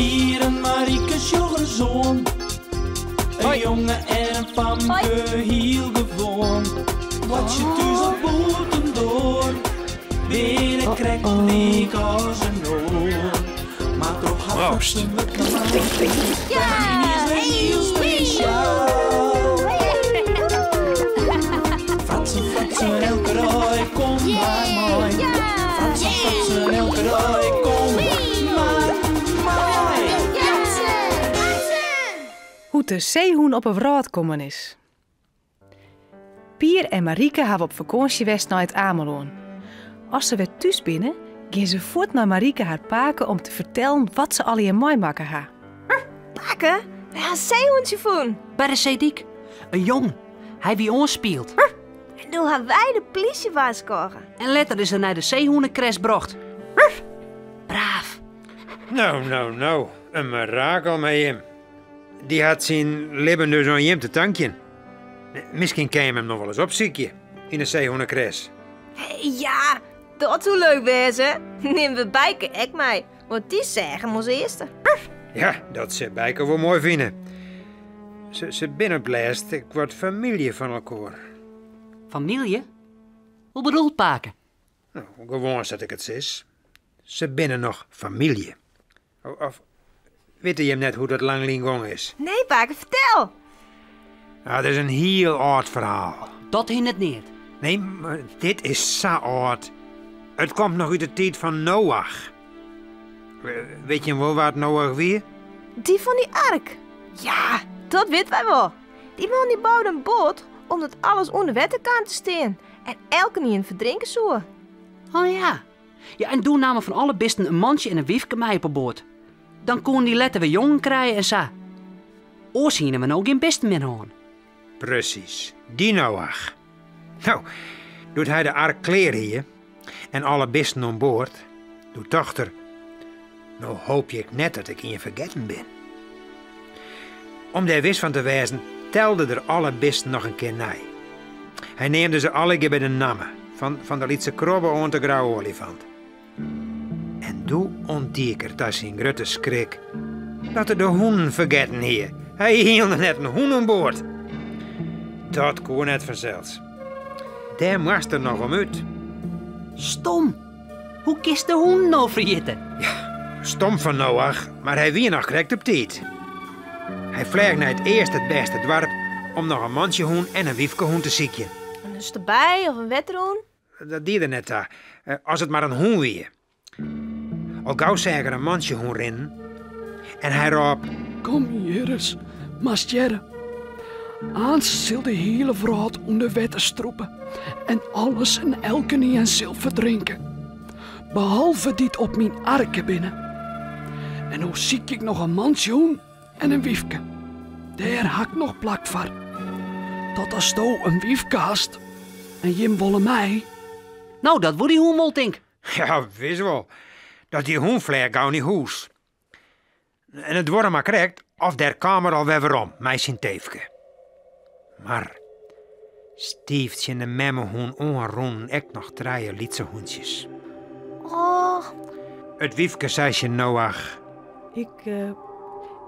Pier en Marieke's zoon. Een jongen en een famke heel gewoon. Wat je thuis op boten door. Binnen krijgt leek als een oor. Maar toch had ze me klaar. Ja, heel speciaal. Fratsen, elke rooi, kom maar mooi. Fratsen, elke rooi, kom maar mooi. Hoe de zeehoen op een wraad komen is. Pier en Marieke hebben op vakantie west naar het Ameland. Als ze weer thuis binnen, gaan ze voort naar Marieke haar paken om te vertellen wat ze al in meemaken ha. Paken? We gaan een zeehondje voelen. Bij de Zeediek. Een jong. Hij wie ons speelt. En toen gaan wij de politie waarschuwen. En later is er naar de zeehoenenkres bracht. Braaf. Nou. Een mirakel met hem. Die had zijn leven dus aan hem te tankje. Misschien kan je hem nog wel eens opzoeken in de zeehoenenkres. Ja, dat zou leuk wezen. Neem we Bijke ek mee, want die zeggen ons eerste. Ja, dat ze Bijke wel mooi vinden. Ze binnenblijst, ik word familie van elkaar. Familie? Hoe bedoelt Paken? Nou, gewoon dat ik het zes. Ze binnen nog familie. Of weet je net hoe dat lang lingon is? Nee, Paken, vertel. Nou, dat is een heel oud verhaal. Dat hing het niet. Nee, maar dit is zo oud. Het komt nog uit de tijd van Noach. Weet je wel wat Noach weer? Die van die ark. Ja, dat weten wij wel. Die man die bouwde een boot omdat alles onder water kan te staan. En elke niet in verdrinken zou. Oh ja. Ja, en toen namen van alle bisten een mansje en een wiefke mee op boord. Dan kon die letter weer jongen krijgen en zo. Oors zien we ook geen bisten meer aan. Precies, die Noach. Nou, doet hij de ark kleren hier en alle bisten aan boord. Doet dochter, nou hoop je net dat ik in je vergeten ben. Om daar wist van te wijzen, telde er alle bisten nog een keer na. Hij neemde ze alle keer bij de namen, van de lietse krobbe aan de grauwe olifant. En doe ontdekert dat zijn grote schrik dat er de hoen vergeten hier. Hij hield net een hoen aan boord. Dat kon net vanzelfs. Daar moest er nog om uit. Stom. Hoe kist de hoen nou vergeten? Ja, stom van Noach, maar hij wie nog correct op tijd. Hij vleeg naar het eerste het beste dorp om nog een mansje hoen en een wiefke hoen te zieken. En dus erbij of een wetterhoen? Dat deed er net daar, als het maar een hoen wie. Al gauw zei er een mansje hoen rennen en hij roep: Kom hier eens, mastjere. Aans zal de hele vraat onder wetten stroepen en alles en elke niet en zilver drinken. Behalve dit op mijn arken binnen. En hoe zie ik nog een mansjoen en een wiefke. Daar hak nog plak voor. Dat als sto een wiefke hast en Jim wolle mij. Nou, dat wordt die hoen wel, denk. Ja, wist wel. Dat die hoen vleeg gauw niet hoes. En het wordt maar correct of der kamer al weer om, mij zijn teefke. Maar stiefje de memmehoen onroen ek nog 3 lietse hoentjes. Oh. Het wiefke zei je Noach.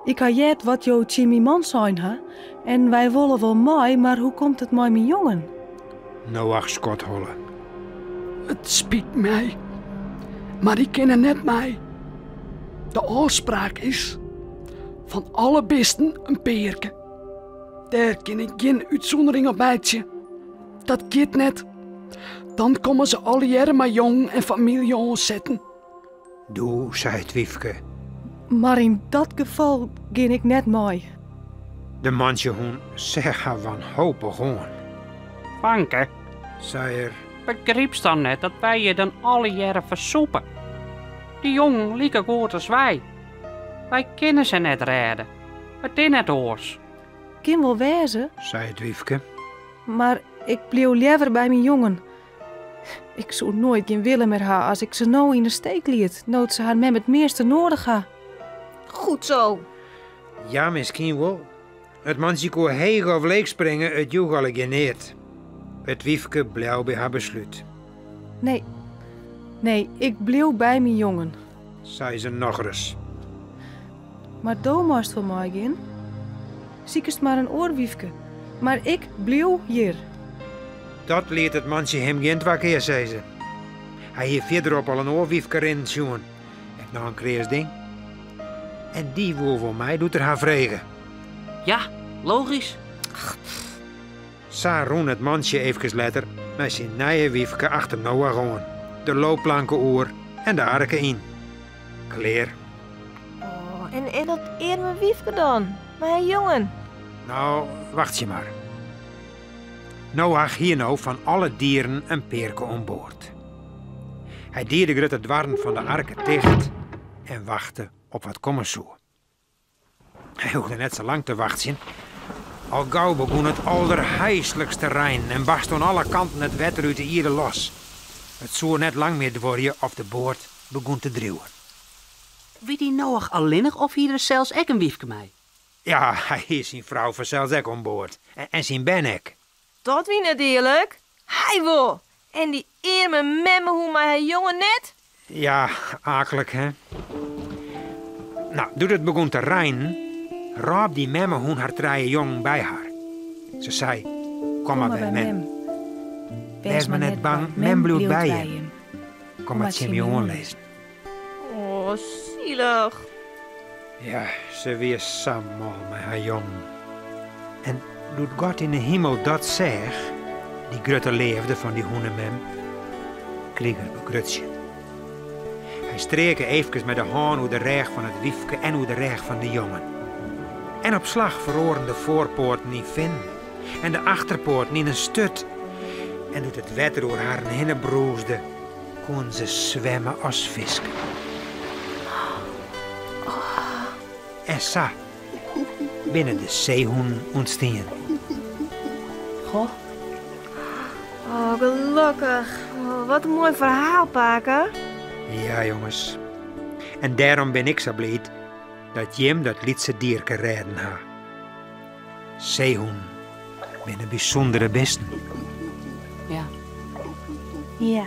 Ik had jet wat jouw Jimmy man zijn, hè? En wij willen wel mooi, maar hoe komt het met mijn jongen? Noach schot holle. Het spiet mij, maar die kennen net mij. De afspraak is van alle besten een peerke. Daar ken ik geen uitzondering op bijtje. Dat gaat net. Dan komen ze alle jaren maar jong en familie aanzetten. Doe, zei het wiefke. Maar in dat geval ging ik net mooi. De mansje hoen zeggen wanhopig gewoon. Vanke, Zei er. begreep dan net dat wij je dan alle jaren versoepen. Die jongen lieken goed als wij. Wij kunnen ze net redden. Het is net oors. Kim wel wezen, Zei het wiefke. maar ik bleef liever bij mijn jongen. Ik zou nooit geen willen meer haar als ik ze nou in de steek liet, nood ze haar met het meeste nodig ha. Goed zo. Ja, misschien wel. Het mansje kon heeg of leeg springen, het joeg al geneerd. Het wiefke bleef bij haar besluit. Nee, ik bleef bij mijn jongen. Zei ze nog eens. Maar doe moest voor mij gaan. Ziekest maar een oorwiefke. Maar ik blijf hier. Dat leert het mansje hem geen twee keer, zei ze. Hij heeft verderop al een oorwiefke in jongen. Ik nog een kreeg ding. En die wil voor mij doet er haar vregen. Ja, logisch. Sa roen het mansje even letter met zijn nieuwe wiefke achter Noah gewoon. De loopplanken oer en de arken in. Kleer. Oh, en dat eerme wiefke dan? Mijn jongen. Nou, wacht je maar. Noach hier nou van alle dieren een perke om boord. Hij deed de grote dwarren van de arken dicht en wachtte op wat komen zou. Hij hoefde net zo lang te wachten. Al gauw begon het allerheiselijkste regnen en barst aan alle kanten het wetter uit de ieren los. Het zou net lang meer worden of de boord begon te drieuwen. Wie die Noach alleenig of hier er zelfs ook een wiefke mee? Ja, hij is zijn vrouw vanzelfs ook aan boord. En zijn Benek. Dat wie natuurlijk. Hij wil. En die eerme memme hoe mijn jongen net. Ja, akelig hè. Nou, toen het begon te regnen, raap die memme hoe haar draaie jong bij haar. Ze zei, kom maar bij mem. Wees maar net bang, mem bloed bij je. Kom maar het jongen lezen. Oh, zielig. Ja, ze weer samen met haar jong. En doet God in de hemel dat zeg, die grote leefde van die hoenemem, kreeg er een grutje. Hij streek even met de haan hoe de reg van het wiefke en hoe de reg van de jongen. En op slag verloren de voorpoort niet vinden en de achterpoort niet een stut. En doet het wetter door haar hinnen broesde, kon ze zwemmen als visken. En sa, binnen de zeehoen ontstaan. Goh. Oh, gelukkig. Oh, wat een mooi verhaal, Paken. Ja, jongens. En daarom ben ik zo blij dat Jim dat lietse dierke redden ha. Zeehoen ben een bijzondere besten. Ja. Ja.